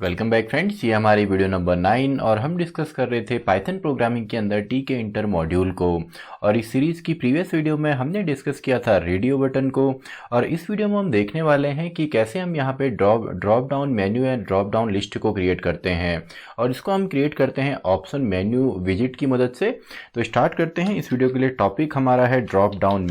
Welcome back friends, ये हमारी video number 9 और हम डिस्कस कर रहे थे पाइथन प्रोग्रामिंग के अंदर टी के इंटर मॉड्यूल को। और इस सीरीज़ की प्रीवियस वीडियो में हमने डिस्कस किया था रेडियो बटन को। और इस वीडियो में हम देखने वाले हैं कि कैसे हम यहाँ पे ड्रॉप डाउन मेन्यू या ड्रॉप डाउन लिस्ट को क्रिएट करते हैं। और इसको हम क्रिएट करते हैं ऑप्शन मेन्यू विजिट की मदद से। तो स्टार्ट करते हैं। इस वीडियो के लिए टॉपिक हमारा है ड्रॉप डाउन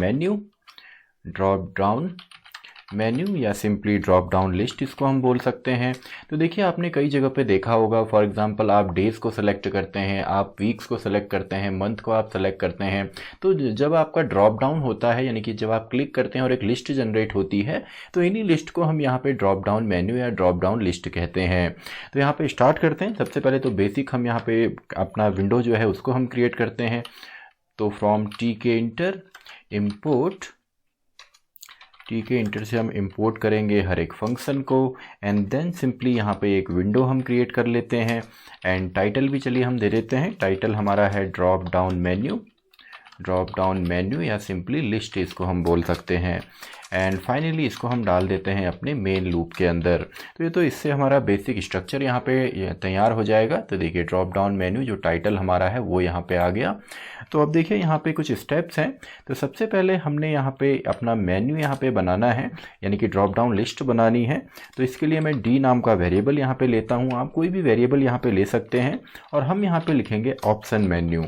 मेन्यू या सिंपली ड्रॉप डाउन लिस्ट इसको हम बोल सकते हैं। तो देखिए, आपने कई जगह पे देखा होगा, फॉर एग्जांपल आप डेज़ को सेलेक्ट करते हैं, आप वीक्स को सेलेक्ट करते हैं, मंथ को आप सेलेक्ट करते हैं। तो जब आपका ड्रॉप डाउन होता है, यानी कि जब आप क्लिक करते हैं और एक लिस्ट जनरेट होती है, तो इन्हीं लिस्ट को हम यहाँ पे ड्रॉप डाउन मेन्यू या ड्रॉप डाउन लिस्ट कहते हैं। तो यहाँ पे स्टार्ट करते हैं। सबसे पहले तो बेसिक हम यहाँ पे अपना विंडो जो है उसको हम क्रिएट करते हैं। तो फ्रॉम टी के इंटर से हम इंपोर्ट करेंगे हर एक फंक्शन को। एंड देन सिंपली यहाँ पे एक विंडो हम क्रिएट कर लेते हैं। एंड टाइटल भी चलिए हम दे देते हैं। टाइटल हमारा है ड्रॉप डाउन मेन्यू या सिंपली लिस्ट इसको हम बोल सकते हैं। एंड फाइनली इसको हम डाल देते हैं अपने मेन लूप के अंदर। तो इससे हमारा बेसिक स्ट्रक्चर यहाँ पे तैयार हो जाएगा। तो देखिए, ड्रॉप डाउन मेन्यू जो टाइटल हमारा है वो यहाँ पे आ गया। तो अब देखिए, यहाँ पे कुछ स्टेप्स हैं। तो सबसे पहले हमने यहाँ पे अपना मेन्यू यहाँ पे बनाना है, यानी कि ड्रॉप डाउन लिस्ट बनानी है। तो इसके लिए मैं डी नाम का वेरिएबल यहाँ पे लेता हूँ। आप कोई भी वेरिएबल यहाँ पे ले सकते हैं और हम यहाँ पे लिखेंगे ऑप्शन मेन्यू।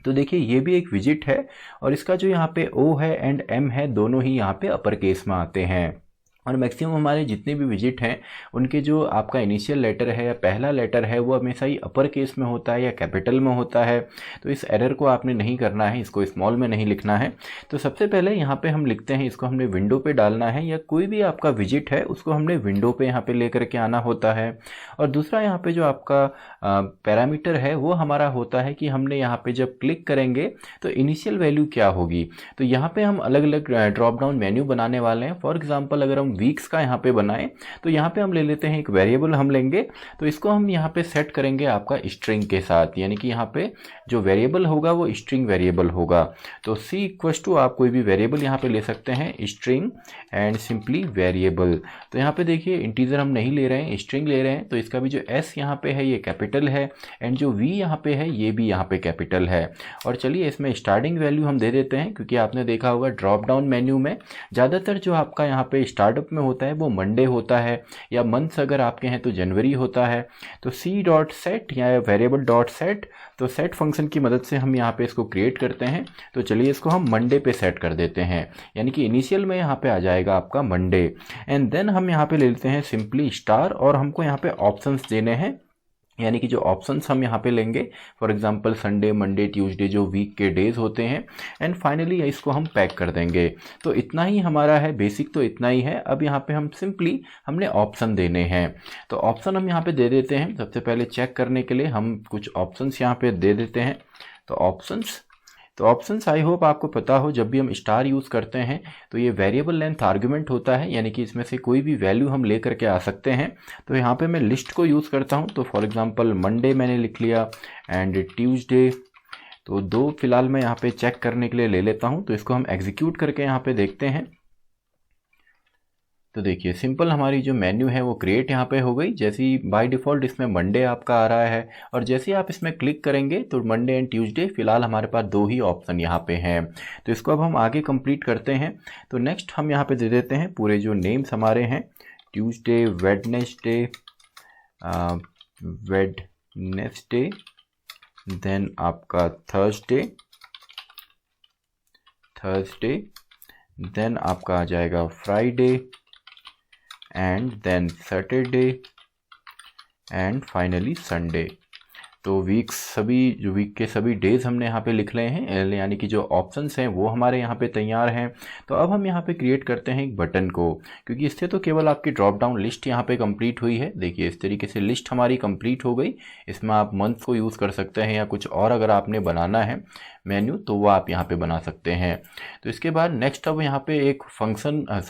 तो देखिए, ये भी एक विजिट है और इसका जो यहाँ पे ओ है एंड एम है, दोनों ही यहाँ पे अपर केस में आते हैं। और मैक्सिमम हमारे जितने भी विजिट हैं उनके जो आपका इनिशियल लेटर है या पहला लेटर है वो हमेशा ही अपर केस में होता है या कैपिटल में होता है। तो इस एरर को आपने नहीं करना है, इसको स्मॉल में नहीं लिखना है। तो सबसे पहले यहाँ पे हम लिखते हैं, इसको हमने विंडो पे डालना है, या कोई भी आपका विजिट है उसको हमने विंडो पे यहाँ पे लेकर के आना होता है। और दूसरा यहाँ पे जो आपका पैरामीटर है वो हमारा होता है कि हमने यहाँ पे जब क्लिक करेंगे तो इनिशियल वैल्यू क्या होगी। तो यहाँ पे हम अलग अलग ड्रॉप डाउन मेन्यू बनाने वाले हैं। फॉर एग्जाम्पल अगर हम वीक्स का यहाँ पे बनाएं तो यहाँ पे हम ले लेते हैं एक वेरिएबल हम लेंगे। तो इसको हम यहाँ पे सेट करेंगे आपका स्ट्रिंग के साथ, यानी कि यहाँ पे जो वेरिएबल होगा वो स्ट्रिंग वेरिएबल होगा। तो सी इक्वस टू आप कोई भी वेरिएबल यहाँ पे ले सकते हैं, स्ट्रिंग एंड सिंपली वेरिएबल। तो यहाँ पे देखिए, इंटीजर हम नहीं ले रहे हैं, स्ट्रिंग ले रहे हैं। तो इसका भी जो एस यहाँ पे है ये कैपिटल है एंड जो वी यहाँ पे है ये भी यहाँ पे कैपिटल है। और चलिए, इसमें स्टार्टिंग वैल्यू हम दे देते हैं, क्योंकि आपने देखा होगा ड्रॉप डाउन मेन्यू में ज़्यादातर जो आपका यहाँ पे स्टार्टअप में होता है वो मंडे होता है, या मंथ्स अगर आपके हैं तो जनवरी होता है। तो सी डॉट सेट या वेरिएबल डॉट सेट, तो सेट फंक्शन की मदद से हम यहाँ पे इसको क्रिएट करते हैं। तो चलिए, इसको हम मंडे पे सेट कर देते हैं, यानी कि इनिशियल में यहाँ पे आ जाएगा आपका मंडे। एंड देन हम यहाँ पे ले लेते हैं सिंपली स्टार, और हमको यहाँ पे ऑप्शंस देने हैं, यानी कि जो ऑप्शंस हम यहाँ पे लेंगे, for example Sunday, Monday, Tuesday, जो वीक के डेज होते हैं। एंड फाइनली इसको हम पैक कर देंगे। तो इतना ही हमारा है, बेसिक तो इतना ही है। अब यहाँ पे हम सिंपली हमने ऑप्शन देने हैं। तो ऑप्शन हम यहाँ पे दे देते हैं। सबसे पहले चेक करने के लिए हम कुछ ऑप्शंस यहाँ पे दे देते हैं। तो ऑप्शंस आई होप आपको पता हो, जब भी हम स्टार यूज़ करते हैं तो ये वेरिएबल लेंथ आर्गुमेंट होता है, यानी कि इसमें से कोई भी वैल्यू हम ले करके आ सकते हैं। तो यहाँ पे मैं लिस्ट को यूज़ करता हूँ। तो फॉर एग्जांपल मंडे मैंने लिख लिया एंड ट्यूसडे, तो दो फिलहाल मैं यहाँ पे चेक करने के लिए ले लेता हूँ। तो इसको हम एग्जीक्यूट करके यहाँ पे देखते हैं। तो देखिए, सिंपल हमारी जो मेन्यू है वो क्रिएट यहाँ पे हो गई। जैसे ही बाय डिफ़ॉल्ट इसमें मंडे आपका आ रहा है, और जैसे ही आप इसमें क्लिक करेंगे तो मंडे एंड ट्यूसडे फिलहाल हमारे पास दो ही ऑप्शन यहाँ पे हैं। तो इसको अब हम आगे कंप्लीट करते हैं। तो नेक्स्ट हम यहाँ पे दे देते हैं पूरे जो नेम्स हमारे हैं, ट्यूसडे, वेडनेसडे, देन आपका थर्सडे, देन आपका आ जाएगा Friday, and then Saturday, and finally Sunday. तो सभी जो वीक के सभी डेज हमने यहाँ पे लिख रहे हैं, यानी कि जो ऑप्शंस हैं वो हमारे यहाँ पे तैयार हैं। तो अब हम यहाँ पे क्रिएट करते हैं एक बटन को, क्योंकि इससे तो केवल आपकी ड्रॉप डाउन लिस्ट यहाँ पे कंप्लीट हुई है। देखिए, इस तरीके से लिस्ट हमारी कंप्लीट हो गई। इसमें आप मंथ को यूज़ कर सकते हैं, या कुछ और अगर आपने बनाना है मेन्यू तो वो आप यहाँ पे बना सकते हैं। तो इसके बाद नेक्स्ट अब यहाँ पे एक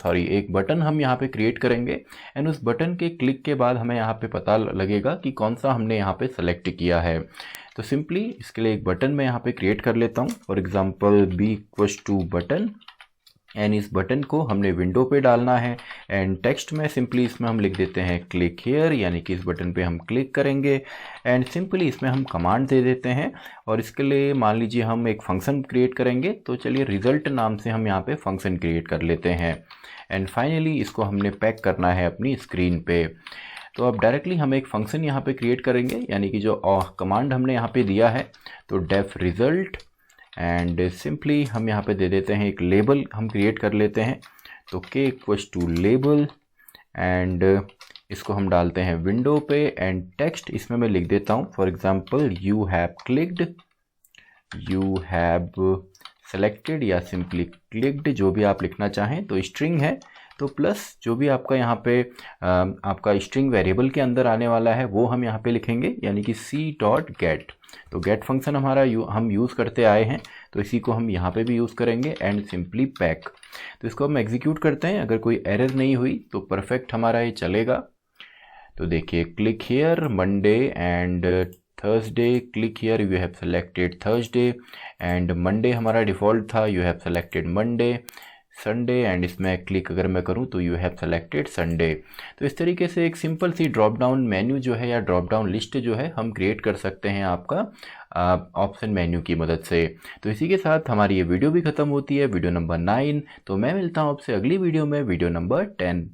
एक बटन हम यहाँ पे क्रिएट करेंगे। एंड उस बटन के क्लिक के बाद हमें यहाँ पे पता लगेगा कि कौन सा हमने यहाँ पे सेलेक्ट किया है। तो सिंपली इसके लिए एक बटन मैं यहाँ पे क्रिएट कर लेता हूँ। For example B equals to button, and इस बटन को हमने विंडो पे डालना है। एंड टेक्स्ट में सिंपली इसमें हम लिख देते हैं क्लिक हियर, यानी कि इस बटन पे हम क्लिक करेंगे एंड सिंपली इसमें हम कमांड दे देते हैं। और इसके लिए मान लीजिए हम एक फंक्शन क्रिएट करेंगे, तो चलिए रिजल्ट नाम से हम यहाँ पे फंक्शन क्रिएट कर लेते हैं। एंड फाइनली इसको हमने पैक करना है अपनी स्क्रीन पे। तो अब डायरेक्टली हम एक फंक्शन यहाँ पे क्रिएट करेंगे, यानी कि जो कमांड हमने यहाँ पे दिया है, तो डेफ रिजल्ट एंड सिंपली हम यहाँ पे दे देते हैं एक लेबल हम क्रिएट कर लेते हैं। तो k equals to label and इसको हम डालते हैं विंडो पे। एंड टेक्स्ट इसमें मैं लिख देता हूँ, for example you have clicked, you have selected या सिंपली क्लिक्ड, जो भी आप लिखना चाहें। तो स्ट्रिंग है तो प्लस जो भी आपका यहाँ पे आपका स्ट्रिंग वेरिएबल के अंदर आने वाला है वो हम यहाँ पे लिखेंगे, यानी कि c.get। तो गेट फंक्शन हमारा हम यूज़ करते आए हैं, तो इसी को हम यहाँ पे भी यूज़ करेंगे एंड सिंपली पैक। तो इसको हम एग्जीक्यूट करते हैं, अगर कोई एरर नहीं हुई तो परफेक्ट हमारा ये चलेगा। तो देखिए click here Monday and Thursday, click here you have selected Thursday and Monday हमारा डिफ़ॉल्ट था, you have selected Monday, Sunday and इसमें क्लिक अगर मैं करूं तो यू हैव सेलेक्टेड संडे। तो इस तरीके से एक सिंपल सी ड्रॉप डाउन मेन्यू जो है या ड्रॉप डाउन लिस्ट जो है हम क्रिएट कर सकते हैं आपका ऑप्शन मेन्यू की मदद से। तो इसी के साथ हमारी ये वीडियो भी ख़त्म होती है, वीडियो नंबर 9। तो मैं मिलता हूँ आपसे अगली वीडियो में, वीडियो नंबर 10।